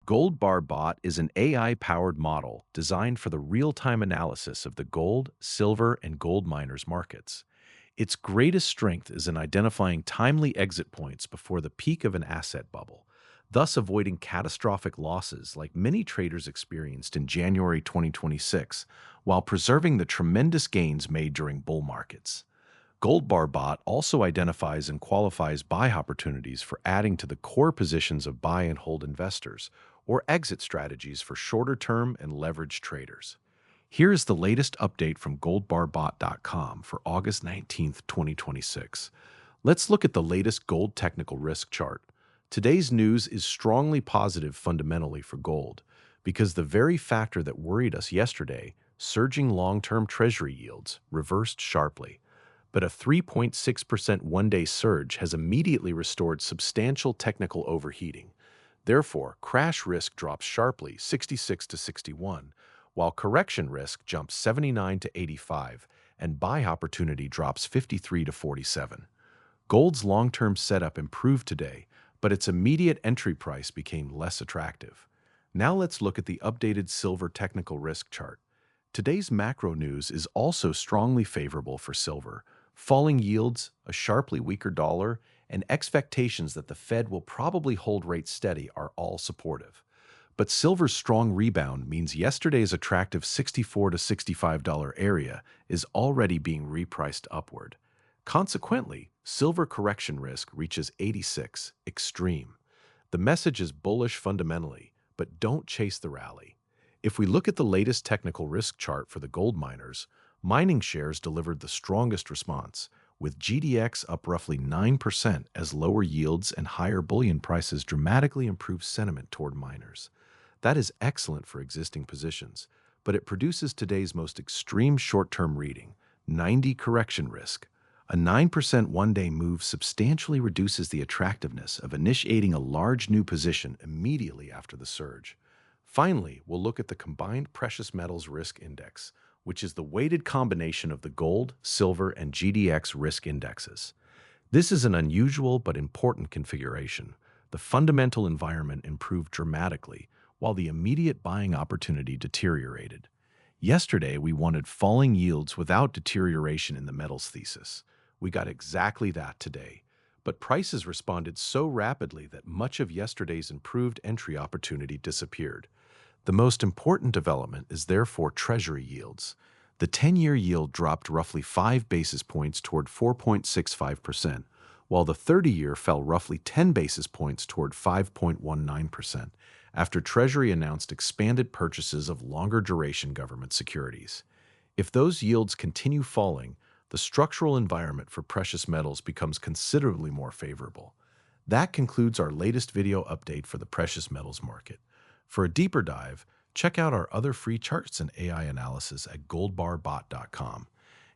Gold Bar Bot is an AI-powered model designed for the real-time analysis of the gold, silver, and gold miners markets. Its greatest strength is in identifying timely exit points before the peak of an asset bubble, thus avoiding catastrophic losses like many traders experienced in January 2026, while preserving the tremendous gains made during bull markets. Gold Bar Bot also identifies and qualifies buy opportunities for adding to the core positions of buy and hold investors, or exit strategies for shorter term and leveraged traders. Here is the latest update from goldbarbot.com for August 19th, 2026. Let's look at the latest gold technical risk chart. Today's news is strongly positive fundamentally for gold, because the very factor that worried us yesterday, surging long-term Treasury yields, reversed sharply. But a 3.6% one-day surge has immediately restored substantial technical overheating. Therefore, crash risk drops sharply 66 to 61, while correction risk jumps 79 to 85, and buy opportunity drops 53 to 47. Gold's long-term setup improved today, but its immediate entry price became less attractive. Now let's look at the updated silver technical risk chart. Today's macro news is also strongly favorable for silver. Falling yields, a sharply weaker dollar, and expectations that the Fed will probably hold rates steady are all supportive. But silver's strong rebound means yesterday's attractive $64 to $65 area is already being repriced upward. Consequently, silver correction risk reaches 86, extreme. The message is bullish fundamentally, but don't chase the rally. If we look at the latest technical risk chart for the gold miners, mining shares delivered the strongest response, with GDX up roughly 9% as lower yields and higher bullion prices dramatically improved sentiment toward miners. That is excellent for existing positions, but it produces today's most extreme short-term reading, 90 correction risk. A 9% one-day move substantially reduces the attractiveness of initiating a large new position immediately after the surge. Finally, we'll look at the combined precious metals risk index, which is the weighted combination of the gold, silver, and GDX risk indexes. This is an unusual but important configuration. The fundamental environment improved dramatically, while the immediate buying opportunity deteriorated. Yesterday, we wanted falling yields without deterioration in the metals thesis. We got exactly that today, but prices responded so rapidly that much of yesterday's improved entry opportunity disappeared. The most important development is therefore Treasury yields. The 10-year yield dropped roughly 5 basis points toward 4.65%, while the 30-year fell roughly 10 basis points toward 5.19% after Treasury announced expanded purchases of longer duration government securities. If those yields continue falling, the structural environment for precious metals becomes considerably more favorable. That concludes our latest video update for the precious metals market. For a deeper dive, check out our other free charts and AI analysis at goldbarbot.com.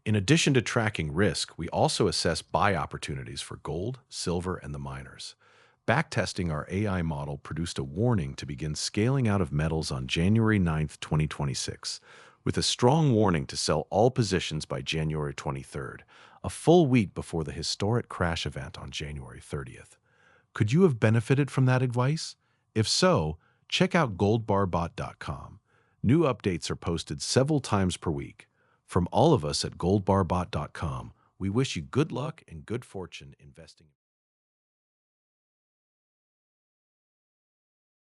In addition to tracking risk, we also assess buy opportunities for gold, silver, and the miners. Backtesting our AI model produced a warning to begin scaling out of metals on January 9th, 2026, with a strong warning to sell all positions by January 23rd, a full week before the historic crash event on January 30th. Could you have benefited from that advice? If so, check out goldbarbot.com. New updates are posted several times per week. From all of us at goldbarbot.com, we wish you good luck and good fortune investing.